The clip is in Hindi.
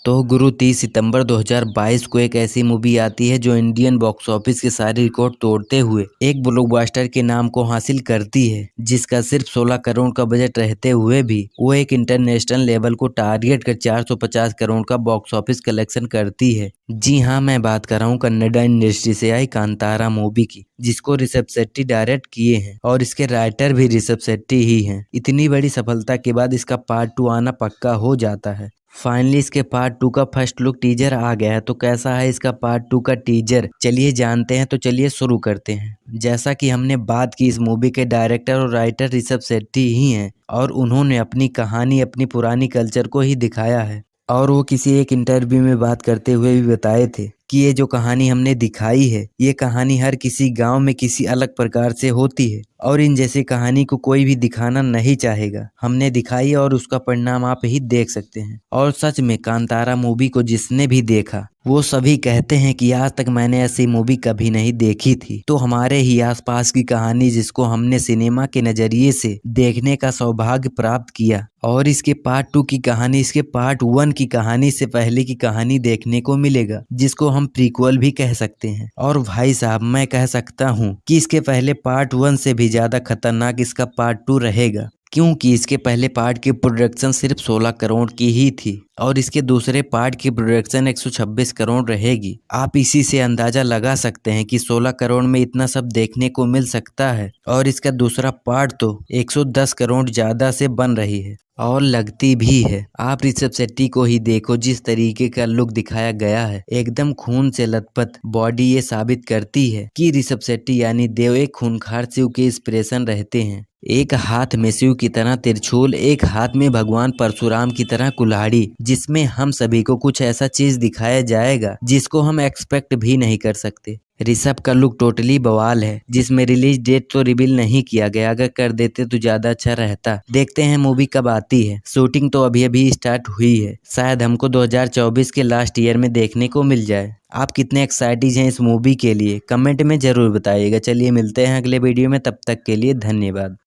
तो गुरु 30 सितंबर 2022 को एक ऐसी मूवी आती है जो इंडियन बॉक्स ऑफिस के सारे रिकॉर्ड तोड़ते हुए एक ब्लॉकबस्टर के नाम को हासिल करती है, जिसका सिर्फ 16 करोड़ का बजट रहते हुए भी वो एक इंटरनेशनल लेवल को टारगेट कर 450 करोड़ का बॉक्स ऑफिस कलेक्शन करती है। जी हाँ, मैं बात कर रहा हूँ कन्नड़ा इंडस्ट्री से आई कांतारा मूवी की, जिसको ऋषभ शेट्टी डायरेक्ट किए हैं और इसके राइटर भी ऋषभ शेट्टी ही हैं। इतनी बड़ी सफलता के बाद इसका पार्ट 2 आना पक्का हो जाता है। फाइनली इसके पार्ट 2 का फर्स्ट लुक टीजर आ गया है, तो कैसा है इसका पार्ट 2 का टीजर, चलिए जानते हैं। तो चलिए शुरू करते हैं। जैसा कि हमने बात की, इस मूवी के डायरेक्टर और राइटर ऋषभ शेट्टी ही हैं और उन्होंने अपनी कहानी अपनी पुरानी कल्चर को ही दिखाया है। और वो किसी एक इंटरव्यू में बात करते हुए भी बताए थे कि ये जो कहानी हमने दिखाई है, ये कहानी हर किसी गांव में किसी अलग प्रकार से होती है और इन जैसी कहानी को कोई भी दिखाना नहीं चाहेगा। हमने दिखाई और उसका परिणाम आप ही देख सकते हैं। और सच में कांतारा मूवी को जिसने भी देखा वो सभी कहते हैं कि आज तक मैंने ऐसी मूवी कभी नहीं देखी थी। तो हमारे ही आसपास की कहानी जिसको हमने सिनेमा के नजरिए से देखने का सौभाग्य प्राप्त किया, और इसके पार्ट 2 की कहानी इसके पार्ट 1 की कहानी से पहले की कहानी देखने को मिलेगा, जिसको हम प्रीक्वल भी कह सकते हैं। और भाई साहब, मैं कह सकता हूँ कि इसके पहले पार्ट 1 से भी ज्यादा खतरनाक इसका पार्ट 2 रहेगा, क्योंकि इसके पहले पार्ट की प्रोडक्शन सिर्फ 16 करोड़ की ही थी और इसके दूसरे पार्ट की प्रोडक्शन 126 करोड़ रहेगी। आप इसी से अंदाजा लगा सकते हैं कि 16 करोड़ में इतना सब देखने को मिल सकता है और इसका दूसरा पार्ट तो 110 करोड़ ज्यादा से बन रही है और लगती भी है। आप ऋषभ शेट्टी को ही देखो, जिस तरीके का लुक दिखाया गया है, एकदम खून से लथपथ बॉडी ये साबित करती है कि ऋषभ शेट्टी यानी देव एक खूंखार शिव के इंस्पिरेशन रहते हैं। एक हाथ में शिव की तरह त्रिशूल, एक हाथ में भगवान परशुराम की तरह कुल्हाड़ी, जिसमें हम सभी को कुछ ऐसा चीज दिखाया जाएगा जिसको हम एक्सपेक्ट भी नहीं कर सकते। ऋषभ का लुक टोटली बवाल है, जिसमें रिलीज डेट तो रिवील नहीं किया गया, अगर कर देते तो ज्यादा अच्छा रहता। देखते हैं मूवी कब आती है। शूटिंग तो अभी अभी स्टार्ट हुई है, शायद हमको 2024 के लास्ट ईयर में देखने को मिल जाए। आप कितने एक्साइटेड हैं इस मूवी के लिए, कमेंट में जरूर बताइएगा। चलिए मिलते हैं अगले वीडियो में, तब तक के लिए धन्यवाद।